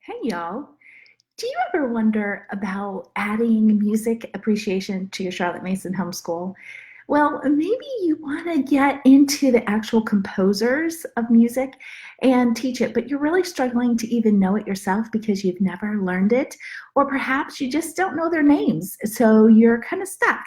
Hey y'all. Do you ever wonder about adding music appreciation to your Charlotte Mason homeschool? Well, maybe you want to get into the actual composers of music and teach it, but you're really struggling to even know it yourself because you've never learned it, or perhaps you just don't know their names, so you're kind of stuck.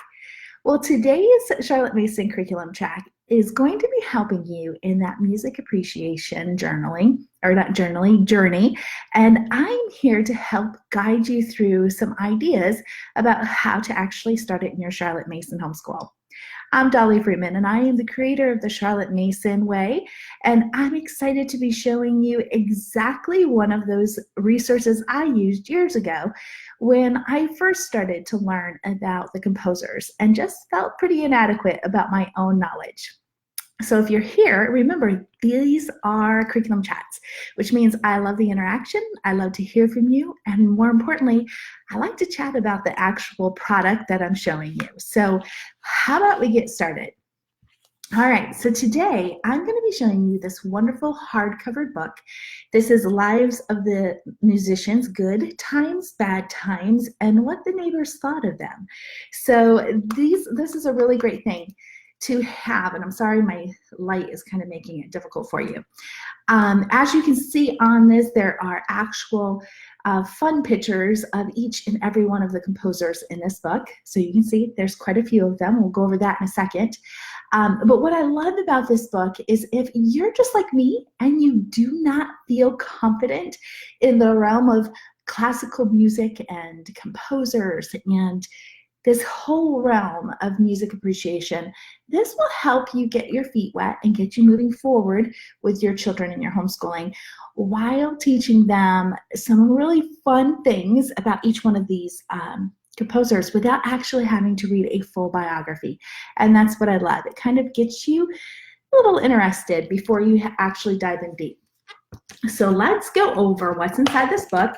Well, today's Charlotte Mason curriculum track is going to be helping you in that music appreciation journaling, or not journaling, journey. And I'm here to help guide you through some ideas about how to actually start it in your Charlotte Mason homeschool. I'm Dolly Freeman, and I am the creator of the Charlotte Mason Way. And I'm excited to be showing you exactly one of those resources I used years ago when I first started to learn about the composers and just felt pretty inadequate about my own knowledge. So if you're here, remember these are curriculum chats, which means I love the interaction, I love to hear from you, and more importantly, I like to chat about the actual product that I'm showing you. So how about we get started? All right, so today I'm going to be showing you this wonderful hardcover book. This is Lives of the Musicians, Good Times, Bad Times, and What the Neighbors Thought of Them. So this is a really great thing to have, and I'm sorry my light is kind of making it difficult for you. As you can see on this, there are actual fun pictures of each and every one of the composers in this book. So you can see there's quite a few of them. We'll go over that in a second. But what I love about this book is if you're just like me and you do not feel confident in the realm of classical music and composers and this whole realm of music appreciation, this will help you get your feet wet and get you moving forward with your children in your homeschooling while teaching them some really fun things about each one of these composers without actually having to read a full biography. And that's what I love. It kind of gets you a little interested before you actually dive in deep. So let's go over what's inside this book.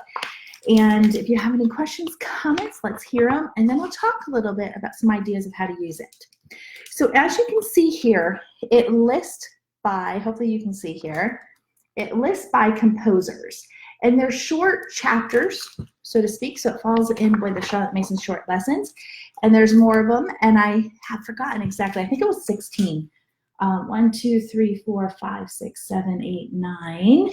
And if you have any questions, comments, let's hear them. And then we'll talk a little bit about some ideas of how to use it. So as you can see here, it lists by, hopefully you can see here, it lists by composers. And they're short chapters, so to speak, so it falls in with the Charlotte Mason short lessons. And there's more of them, and I have forgotten exactly. I think it was 16. 1, 2, 3, 4, 5, 6, 7, 8, 9.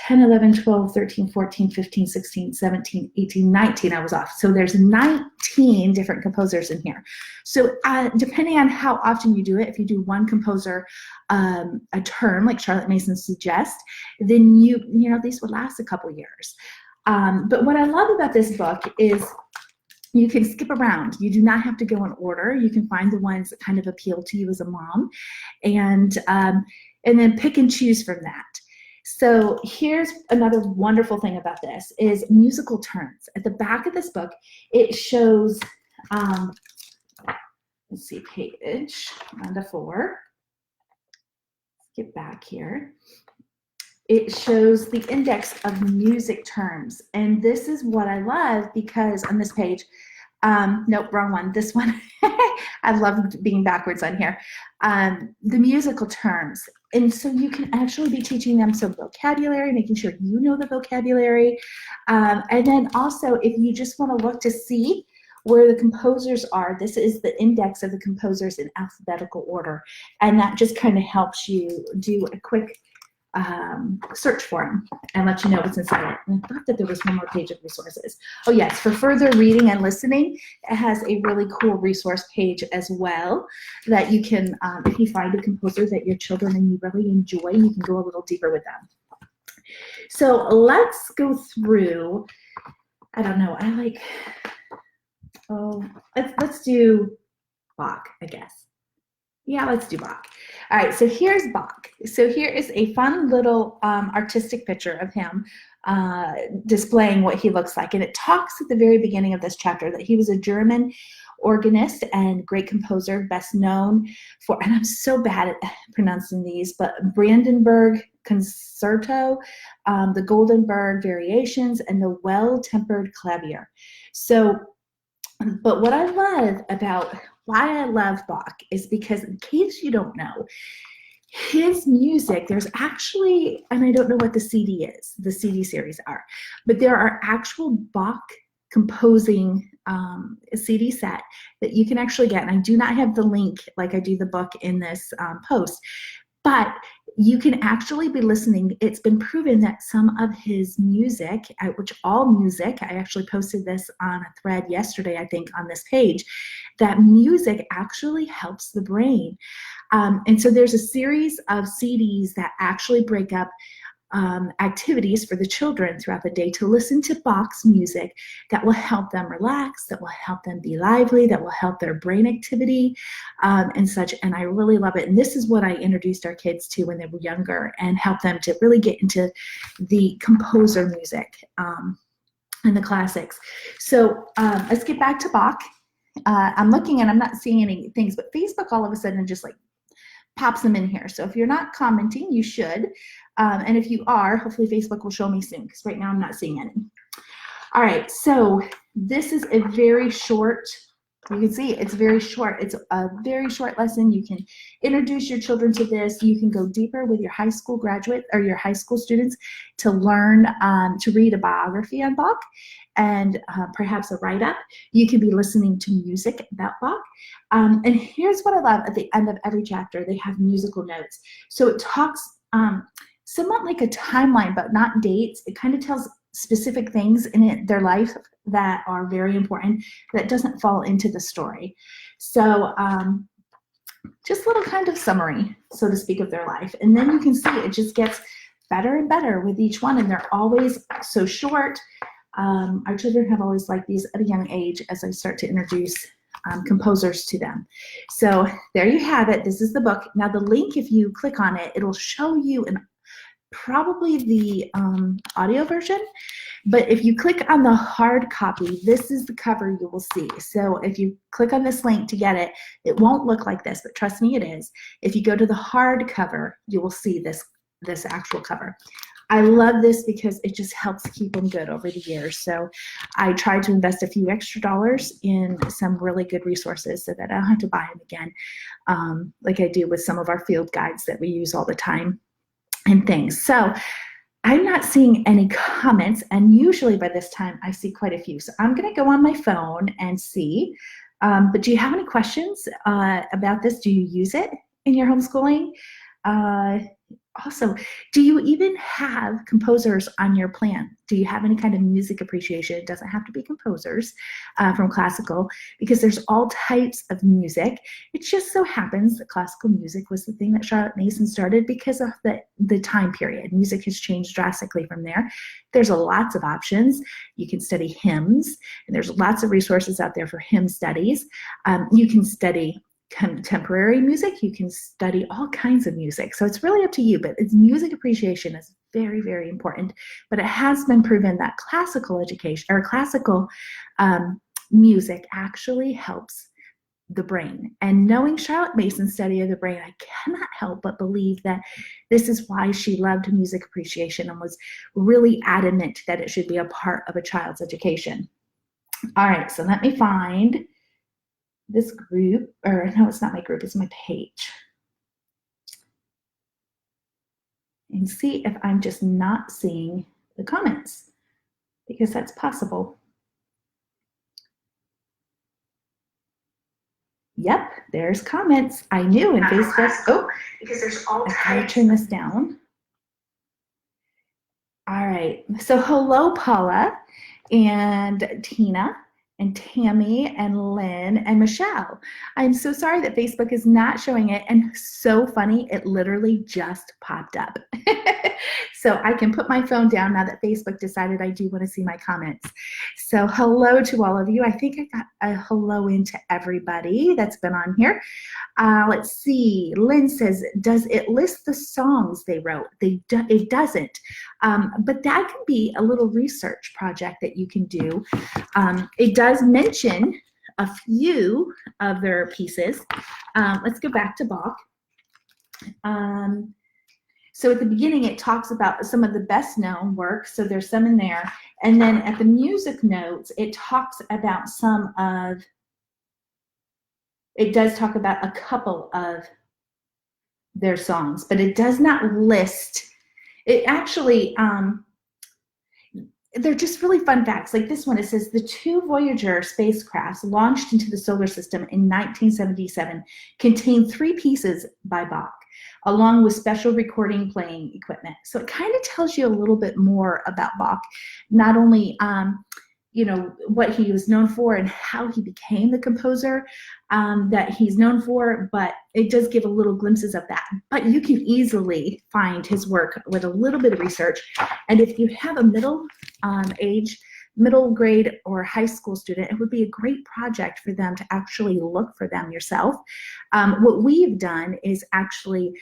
10, 11, 12, 13, 14, 15, 16, 17, 18, 19, I was off. So there's 19 different composers in here. So depending on how often you do it, if you do one composer a term, like Charlotte Mason suggests, then you know, these would last a couple years. But what I love about this book is you can skip around. You do not have to go in order. You can find the ones that kind of appeal to you as a mom and then pick and choose from that. So here's another wonderful thing about this is musical terms. At the back of this book, it shows, let's see, page 1 to 4. Let's get back here. It shows the index of music terms. And this is what I love because on this page, nope, wrong one. This one, I love being backwards on here. The musical terms. And so you can actually be teaching them some vocabulary, making sure you know the vocabulary. And then also, if you just want to look to see where the composers are, this is the index of the composers in alphabetical order. And that just kind of helps you do a quick search for them and let you know what's inside it. And I thought that there was one more page of resources. Oh yes, for further reading and listening, it has a really cool resource page as well that you can, if you find a composer that your children and you really enjoy, you can go a little deeper with them. So let's go through, I don't know, let's do Bach, I guess. Yeah, let's do Bach. All right, so here's Bach. So here is a fun little artistic picture of him displaying what he looks like. And it talks at the very beginning of this chapter that he was a German organist and great composer, best known for, and I'm so bad at pronouncing these, but Brandenburg Concerto, the Goldenberg Variations, and the Well-Tempered Clavier. So, but what I love about why I love Bach is because, in case you don't know, his music, there's actually, and I don't know what the CD is, the CD series are, but there are actual Bach composing CD set that you can actually get. And I do not have the link like I do the book in this post, but you can actually be listening. It's been proven that some of his music, which all music, I actually posted this on a thread yesterday, I think, on this page, that music actually helps the brain. And so there's a series of CDs that actually break up activities for the children throughout the day to listen to Bach's music that will help them relax, that will help them be lively, that will help their brain activity and such. And I really love it. And this is what I introduced our kids to when they were younger and help them to really get into the composer music and the classics. So let's get back to Bach. I'm looking and I'm not seeing any things, but Facebook all of a sudden just like pops them in here. So if you're not commenting, you should. And if you are, hopefully Facebook will show me soon, because right now I'm not seeing any. All right, so this is a very short, you can see it's very short. It's a very short lesson. You can introduce your children to this. You can go deeper with your high school graduate or your high school students to learn to read a biography on Bach and perhaps a write-up. You can be listening to music about Bach. And here's what I love. At the end of every chapter, they have musical notes. So it talks somewhat like a timeline, but not dates. It kind of tells specific things in their life that are very important that doesn't fall into the story. So just a little kind of summary, so to speak, of their life. And then you can see it just gets better and better with each one, and they're always so short. Our children have always liked these at a young age as I start to introduce composers to them. So there you have it. This is the book. Now the link, if you click on it, it'll show you probably the audio version, but if you click on the hard copy, this is the cover you will see. So if you click on this link to get it, it won't look like this, but trust me, it is. If you go to the hard cover, you will see this actual cover. I love this because it just helps keep them good over the years. So I tried to invest a few extra dollars in some really good resources so that I don't have to buy them again, like I do with some of our field guides that we use all the time and things. So I'm not seeing any comments, and usually by this time I see quite a few. So I'm going to go on my phone and see. But do you have any questions about this? Do you use it in your homeschooling? Also, do you even have composers on your plan? Do you have any kind of music appreciation? It doesn't have to be composers from classical, because there's all types of music. It just so happens that classical music was the thing that Charlotte Mason started because of the time period. Music has changed drastically from there. There's lots of options. You can study hymns, and there's lots of resources out there for hymn studies. You can study contemporary music, you can study all kinds of music. So it's really up to you, but it's music appreciation is very, very important. But it has been proven that classical education or classical music actually helps the brain. And knowing Charlotte Mason's study of the brain, I cannot help but believe that this is why she loved music appreciation and was really adamant that it should be a part of a child's education. All right, so let me find this group, or no, it's not my group, it's my page. And see if I'm just not seeing the comments, because that's possible. Yep, there's comments. I knew in Facebook. Oh, because there's all I gotta turn this down. All right, so hello, Paula and Tina and Tammy and Lynn and Michelle. I'm so sorry that Facebook is not showing it, and so funny, it literally just popped up. So I can put my phone down now that Facebook decided I do want to see my comments. So hello to all of you. I think I got a hello into everybody that's been on here. Let's see, Lynn says, does it list the songs they wrote? It doesn't, but that can be a little research project that you can do. It does mention a few of their pieces. Let's go back to Bach. So at the beginning, it talks about some of the best known works. So there's some in there. And then at the music notes, it talks about it does talk about a couple of their songs, but it does not list. It actually, they're just really fun facts. Like this one, it says the two Voyager spacecrafts launched into the solar system in 1977 contain 3 pieces by Bach, along with special recording playing equipment. So it kind of tells you a little bit more about Bach, not only what he was known for and how he became the composer that he's known for, but it does give a little glimpses of that. But you can easily find his work with a little bit of research. And if you have a middle grade or high school student, it would be a great project for them to actually look for them yourself. What we've done is actually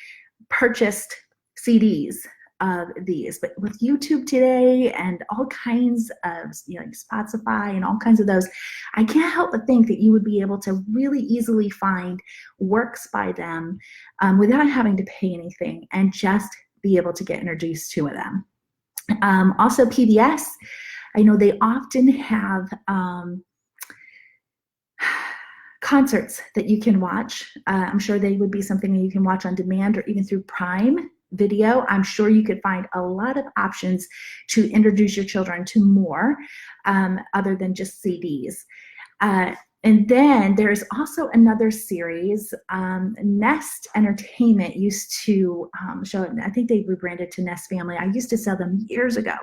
purchased CDs of these, but with YouTube today and all kinds of, like Spotify and all kinds of those, I can't help but think that you would be able to really easily find works by them without having to pay anything and just be able to get introduced to them. Also PBS, I know they often have concerts that you can watch. I'm sure they would be something that you can watch on demand or even through Prime Video. I'm sure you could find a lot of options to introduce your children to more other than just CDs. And then there's also another series, Nest Entertainment used to show it. I think they rebranded to Nest Family. I used to sell them years ago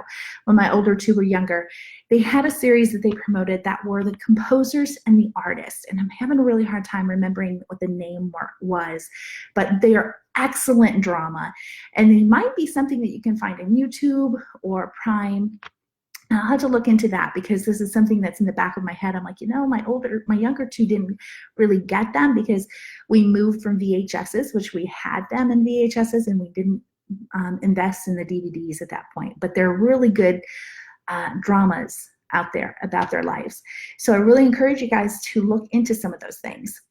when my older 2 were younger. They had a series that they promoted that were the composers and the artists. And I'm having a really hard time remembering what the name was, but they are excellent drama. And they might be something that you can find on YouTube or Prime. I'll have to look into that because this is something that's in the back of my head. I'm like, my younger 2 didn't really get them because we moved from VHSs, which we had them in VHSs, and we didn't invest in the DVDs at that point. But they're really good dramas out there about their lives. So I really encourage you guys to look into some of those things.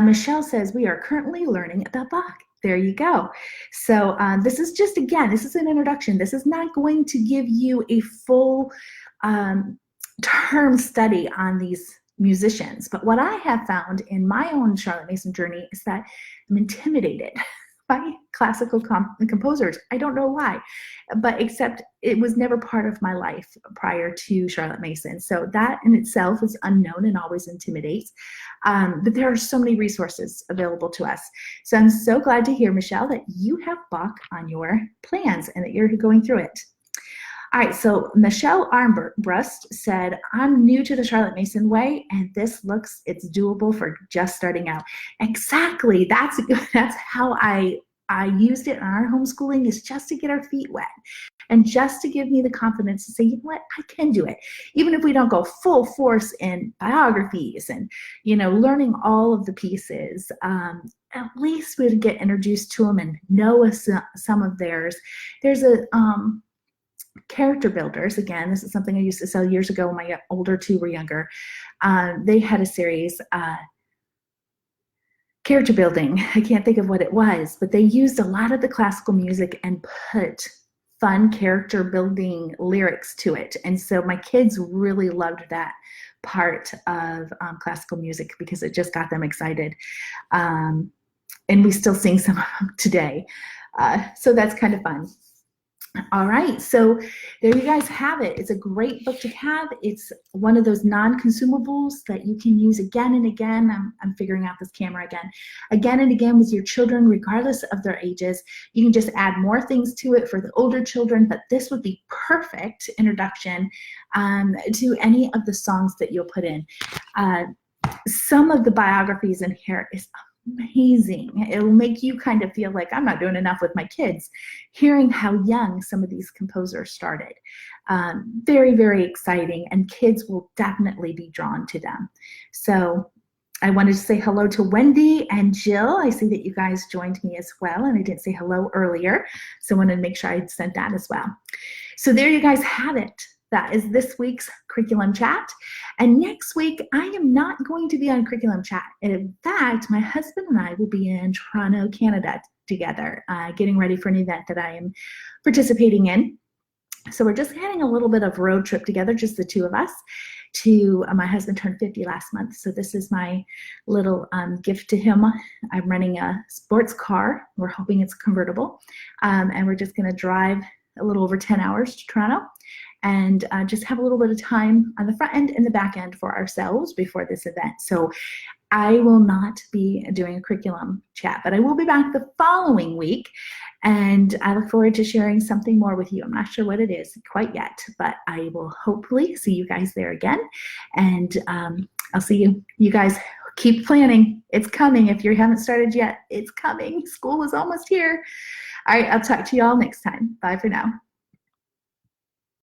Michelle says, we are currently learning about Bach. There you go. So this is just, again, this is an introduction. This is not going to give you a full term study on these musicians. But what I have found in my own Charlotte Mason journey is that I'm intimidated by classical composers. I don't know why, but except it was never part of my life prior to Charlotte Mason. So that in itself is unknown and always intimidates. But there are so many resources available to us. So I'm so glad to hear, Michelle, that you have Bach on your plans and that you're going through it. All right, so Michelle Armbrust said, I'm new to the Charlotte Mason way, and it's doable for just starting out. Exactly, that's how I used it in our homeschooling, is just to get our feet wet and just to give me the confidence to say, you know what, I can do it. Even if we don't go full force in biographies and, learning all of the pieces, at least we'd get introduced to them and know some of theirs. There's a character builders. Again, this is something I used to sell years ago when my older 2 were younger. They had a series, character building. I can't think of what it was, but they used a lot of the classical music and put fun character building lyrics to it. And so my kids really loved that part of classical music because it just got them excited. And we still sing some of them today. So that's kind of fun. All right, so there you guys have it. It's a great book to have. It's one of those non-consumables that you can use again and again. I'm figuring out this camera again and again with your children, regardless of their ages. You can just add more things to it for the older children, but this would be perfect introduction to any of the songs that you'll put in. Some of the biographies in here is amazing. It will make you kind of feel like I'm not doing enough with my kids, hearing how young some of these composers started. Very, very exciting, and kids will definitely be drawn to them. So I wanted to say hello to Wendy and Jill. I see that you guys joined me as well, and I didn't say hello earlier, so I wanted to make sure I sent that as well. So there you guys have it. That is this week's Curriculum Chat. And next week, I am not going to be on Curriculum Chat. In fact, my husband and I will be in Toronto, Canada together, getting ready for an event that I am participating in. So we're just having a little bit of road trip together, just the 2 of us, to my husband turned 50 last month, so this is my little gift to him. I'm renting a sports car. We're hoping it's convertible, and we're just going to drive a little over 10 hours to Toronto and just have a little bit of time on the front end and the back end for ourselves before this event. So I will not be doing a curriculum chat, but I will be back the following week, and I look forward to sharing something more with you. I'm not sure what it is quite yet, but I will hopefully see you guys there again, and I'll see you. You guys keep planning. It's coming. If you haven't started yet, it's coming. School is almost here. All right, I'll talk to you all next time. Bye for now.